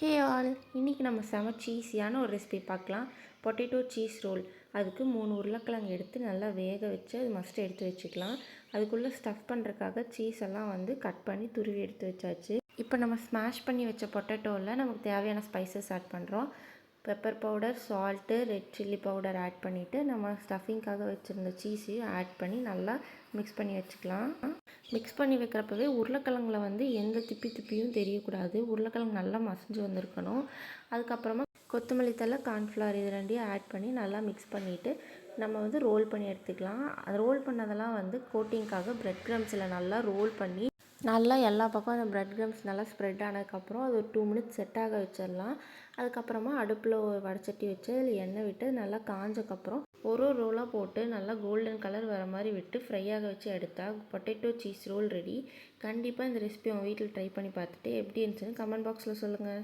Hey all, இன்றைக்கி நம்ம செம சீஸியான ஒரு ரெசிபி பார்க்கலாம். Potato cheese roll. அதுக்கு 3 உருளைக்கிழங்கு எடுத்து நல்லா வேக வச்சு அது மஸ்ட்டு எடுத்து வச்சுக்கலாம். அதுக்குள்ளே ஸ்டஃப் பண்ணுறதுக்காக சீஸ் எல்லாம் கட் பண்ணி துருவி எடுத்து வச்சாச்சு. இப்போ நம்ம ஸ்மாஷ் பண்ணி வச்ச பொட்டேட்டோவில் நமக்கு தேவையான ஸ்பைசஸ் ஆட் பண்ணுறோம். Pepper powder, salt, red chilli powder add பண்ணிவிட்டு நம்ம ஸ்டஃபிங்காக வச்சுருந்த சீஸையும் ஆட் பண்ணி நல்லா மிக்ஸ் பண்ணி வச்சுக்கலாம். மிக்ஸ் பண்ணி வைக்கிறப்பவே உருளைக்கிழங்குல எந்த திப்பியும் தெரியக்கூடாது. உருளைக்கிழங்கு நல்லா மசிஞ்சு வந்திருக்கணும். அதுக்கப்புறமா கொத்தமல்லி தழை, கார்ன்ஃப்ளவர் இது ரெண்டையும் ஆட் பண்ணி நல்லா மிக்ஸ் பண்ணிவிட்டு நம்ம ரோல் பண்ணி எடுத்துக்கலாம். அது ரோல் பண்ணதெல்லாம் கோட்டிங்காக பிரெட் க்ரம்ஸில் நல்லா ரோல் பண்ணி நல்லா எல்லா பக்கம் அந்த பிரெட் க்ரம்ஸ் நல்லா ஸ்ப்ரெட் ஆனதுக்கப்புறம் அது ஒரு 2 மினிட்ஸ் செட் ஆக வச்சிடலாம். அதுக்கப்புறமா அடுப்பில் ஒரு வடைச்சட்டி வச்சு அதில் எண்ணெய் விட்டு நல்லா காஞ்சக்கப்புறம் ஒரு ரோலாக போட்டு நல்லா கோல்டன் கலர் வர மாதிரி விட்டு ஃப்ரை ஆக வச்சு எடுத்தால் பொட்டேட்டோ சீஸ் ரோல் ரெடி. கண்டிப்பாக இந்த ரெசிபி உங்கள் வீட்டில் ட்ரை பண்ணி பார்த்துட்டு எப்படி இருந்துச்சுன்னு கமெண்ட் பாக்ஸில் சொல்லுங்கள்.